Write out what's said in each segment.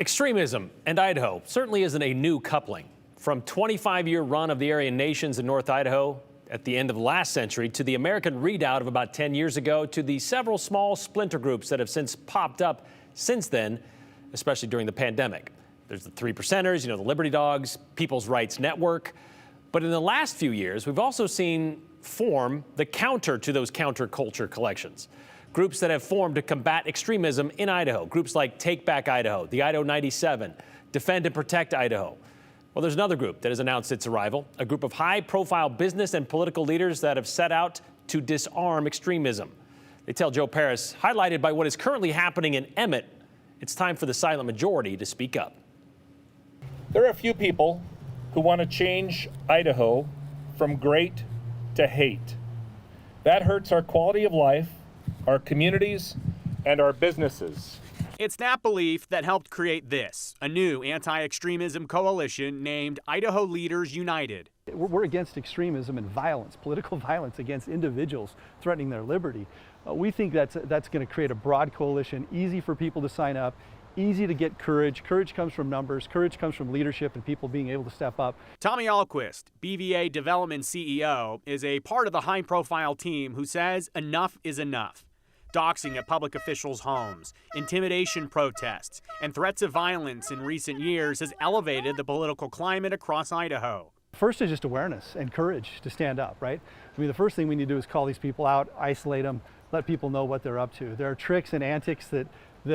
Extremism and Idaho certainly isn't a new coupling. From 25-year run of the Aryan nations in North Idaho at the end of last century to the American redoubt of about 10 years ago to the several small splinter groups that have since popped up since then, especially during the pandemic. There's the Three Percenters, the Liberty Dogs, People's Rights Network. But in the last few years, we've also seen form the counter to those counterculture collections. Groups that have formed to combat extremism in Idaho. Groups like Take Back Idaho, the Idaho 97, Defend and Protect Idaho. Well, there's another group that has announced its arrival, a group of high-profile business and political leaders that have set out to disarm extremism. They tell Joe Paris, highlighted by what is currently happening in Emmett, it's time for the silent majority to speak up. There are a few people who want to change Idaho from great to hate. That hurts our quality of life, our communities, and our businesses. It's that belief that helped create this, a new anti-extremism coalition named Idaho Leaders United. We're against extremism and violence, political violence against individuals threatening their liberty. We think that's going to create a broad coalition, easy for people to sign up, easy to get courage. Courage comes from numbers. Courage comes from leadership and people being able to step up. Tommy Alquist, BVA Development CEO, is a part of the high-profile team who says enough is enough. Doxing at public officials' homes, intimidation protests, and threats of violence in recent years has elevated the political climate across Idaho. First is just awareness and courage to stand up, right? I mean, the first thing we need to do is call these people out, isolate them, let people know what they're up to. There are tricks and antics that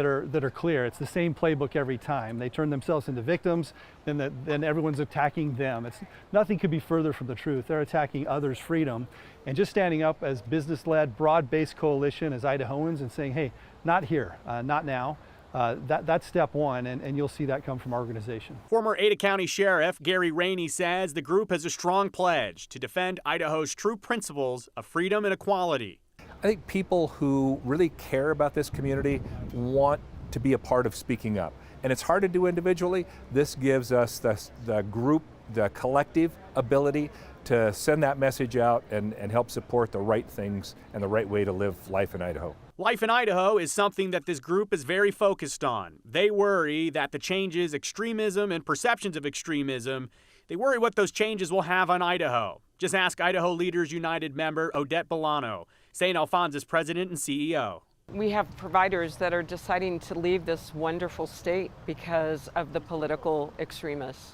are clear. It's the same playbook every time. They turn themselves into victims, then everyone's attacking them. Nothing could be further from the truth. They're attacking others' freedom. And just standing up as business-led, broad-based coalition as Idahoans and saying, hey, not here, not now. That's step one, and you'll see that come from our organization. Former Ada County Sheriff Gary Rainey says the group has a strong pledge to defend Idaho's true principles of freedom and equality. I think people who really care about this community want to be a part of speaking up. And it's hard to do individually. This gives us the group, the collective ability to send that message out and help support the right things and the right way to live life in Idaho. Life in Idaho is something that this group is very focused on. They worry that the changes, extremism and perceptions of extremism, they worry what those changes will have on Idaho. Just ask Idaho Leaders United member Odette Bolano, St. Alphonsus president and CEO. We have providers that are deciding to leave this wonderful state because of the political extremists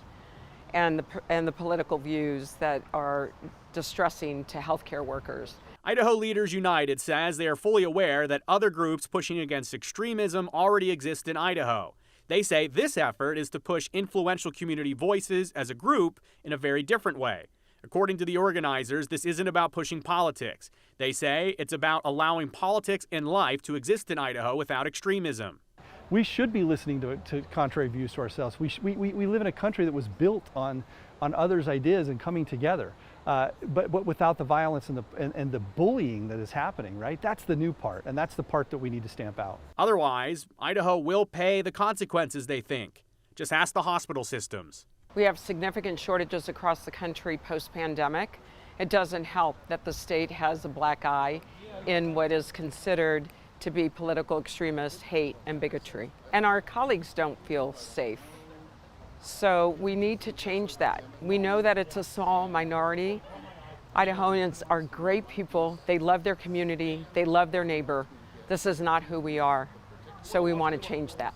and the political views that are distressing to healthcare workers. Idaho Leaders United says they are fully aware that other groups pushing against extremism already exist in Idaho. They say this effort is to push influential community voices as a group in a very different way. According to the organizers, this isn't about pushing politics. They say it's about allowing politics and life to exist in Idaho without extremism. We should be listening to contrary views to ourselves. We live in a country that was built on others' ideas and coming together, but without the violence and the bullying that is happening, right? That's the new part, and that's the part that we need to stamp out. Otherwise, Idaho will pay the consequences, they think. Just ask the hospital systems. We have significant shortages across the country post-pandemic. It doesn't help that the state has a black eye in what is considered to be political extremist hate and bigotry. And our colleagues don't feel safe. So we need to change that. We know that it's a small minority. Idahoans are great people. They love their community. They love their neighbor. This is not who we are. So we want to change that.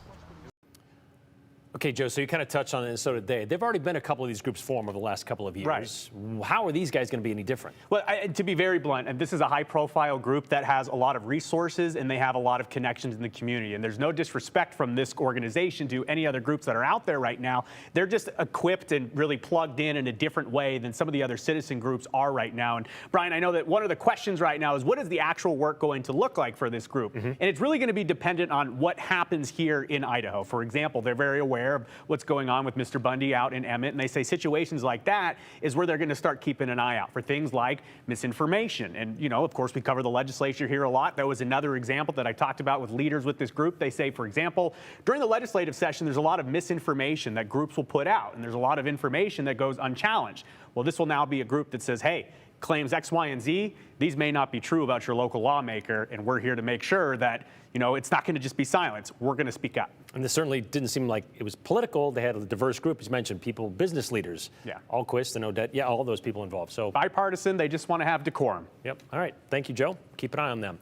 Okay, Joe, so you kind of touched on it, and so did they. They've already been a couple of these groups formed over the last couple of years. Right. How are these guys going to be any different? Well, to be very blunt, and this is a high-profile group that has a lot of resources and they have a lot of connections in the community. And there's no disrespect from this organization to any other groups that are out there right now. They're just equipped and really plugged in a different way than some of the other citizen groups are right now. And Brian, I know that one of the questions right now is what is the actual work going to look like for this group? And it's really going to be dependent on what happens here in Idaho. For example, they're very aware of what's going on with Mr. Bundy out in Emmett, and they say situations like that is where they're going to start keeping an eye out for things like misinformation. And, of course, we cover the legislature here a lot. That was another example that I talked about with leaders with this group. They say, for example, during the legislative session, there's a lot of misinformation that groups will put out, and there's a lot of information that goes unchallenged. Well, this will now be a group that says, hey, claims X, Y, and Z, these may not be true about your local lawmaker, and we're here to make sure that, you know, it's not going to just be silence. We're going to speak up. And this certainly didn't seem like it was political. They had a diverse group, as you mentioned, people, business leaders. Yeah. Alquist and Odette, yeah, all those people involved. So Bipartisan, they just want to have decorum. Yep. All right. Thank you, Joe. Keep an eye on them.